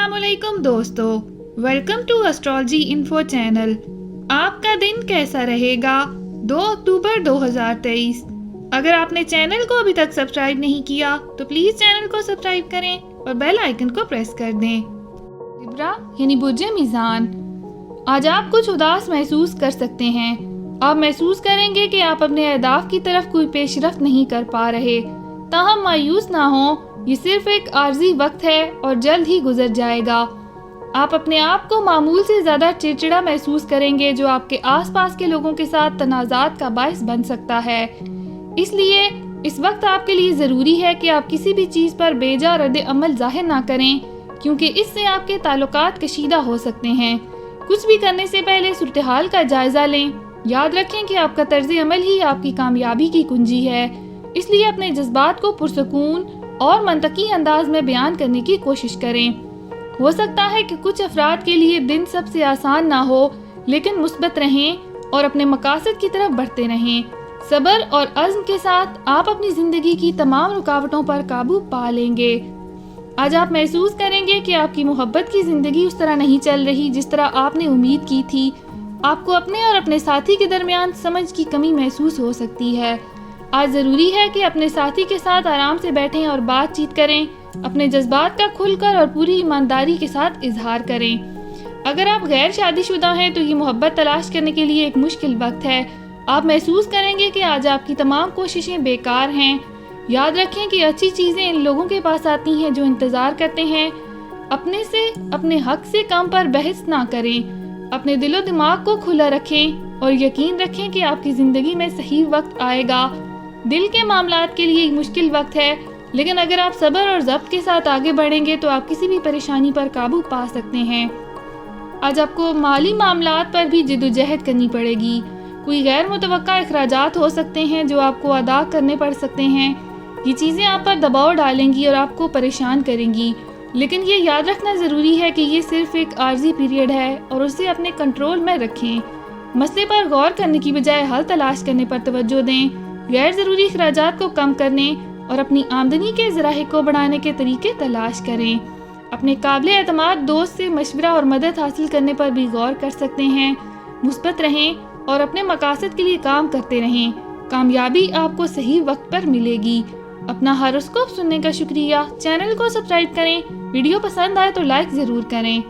अस्सलाम वालेकुम दोस्तों, welcome to astrology info channel. आपका दिन कैसा रहेगा 2 अक्टूबर 2023। अगर आपने चैनल को अभी तक सब्सक्राइब नहीं किया तो प्लीज चैनल को सब्सक्राइब करें और बेल आइकन को प्रेस कर दें। लिब्रा यानी बुर्जे मीज़ान, आज आप कुछ उदास महसूस कर सकते हैं। आप महसूस करेंगे कि आप अपने अहदाफ की तरफ कोई पेशरफ्त नहीं कर पा रहे। ताहम मायूस ना हो, ये सिर्फ एक आर्जी वक्त है और जल्द ही गुजर जाएगा। आप अपने आप को मामूल से ज़्यादा चिड़चिड़ा महसूस करेंगे, जो आपके आसपास के लोगों के साथ तनाज़ात का बायस बन सकता है। इसलिए इस वक्त आपके लिए ज़रूरी है कि आप किसी भी चीज़ पर बेजा रद्द अमल ज़ाहिर ना करें, क्योंकि इससे आपके ताल्लुकात कशीदा हो सकते हैं। कुछ भी करने से पहले सूरत हाल का जायज़ा लें। याद रखें कि आपका तर्ज अमल ही आपकी कामयाबी की कुंजी है, इसलिए अपने जज्बात को पुरसकून और मंतकी अंदाज में बयान करने की कोशिश करें। हो सकता है कि कुछ अफराद के लिए दिन सबसे आसान ना हो, लेकिन मुस्बत रहें और अपने मकासद की तरफ बढ़ते रहें। सब्र और अज़्म के साथ आप अपनी ज़िंदगी की तमाम रुकावटों पर काबू पा लेंगे। आज आप महसूस करेंगे कि आपकी मोहब्बत की ज़िंदगी उस तरह नहीं चल रही जिस तरह आपने उम्मीद की थी। आपको अपने और अपने साथी के दरमियान समझ की कमी महसूस हो सकती है। आज ज़रूरी है कि अपने साथी के साथ आराम से बैठें और बातचीत करें। अपने जज्बात का खुलकर और पूरी ईमानदारी के साथ इजहार करें। अगर आप गैर शादीशुदा हैं तो ये मोहब्बत तलाश करने के लिए एक मुश्किल वक्त है। आप महसूस करेंगे कि आज आपकी तमाम कोशिशें बेकार हैं। याद रखें कि अच्छी चीज़ें इन लोगों के पास आती हैं जो इंतज़ार करते हैं। अपने से अपने हक से कम पर बहस ना करें। अपने दिलो दिमाग को खुला रखें और यकीन रखें कि आपकी ज़िंदगी में सही वक्त आएगा। दिल के मामलात के लिए मुश्किल वक्त है, लेकिन अगर आप सब्र और ज़ब्त के साथ आगे बढ़ेंगे तो आप किसी भी परेशानी पर काबू पा सकते हैं। आज आपको माली मामलात पर भी जिद्दोजहद करनी पड़ेगी। कोई गैर मुतवक्का अखराजात हो सकते हैं जो आपको अदा करने पड़ सकते हैं। ये चीज़ें आप पर दबाव डालेंगी और आपको परेशान करेंगी, लेकिन ये याद रखना ज़रूरी है कि ये सिर्फ एक आर्जी पीरियड है और उसे अपने कंट्रोल में रखें। मसले पर गौर करने की बजाय हल तलाश करने पर तवज्जो दें। गैर ज़रूरी अखराजात को कम करने और अपनी आमदनी के ज़राए को बढ़ाने के तरीके तलाश करें। अपने काबिल एतमाद दोस्त से मशवरा और मदद हासिल करने पर भी गौर कर सकते हैं। मुस्बत रहें और अपने मकासद के लिए काम करते रहें। कामयाबी आपको सही वक्त पर मिलेगी। अपना हॉरोस्कोप सुनने का शुक्रिया। चैनल को सब्सक्राइब करें। वीडियो पसंद आए तो लाइक ज़रूर करें।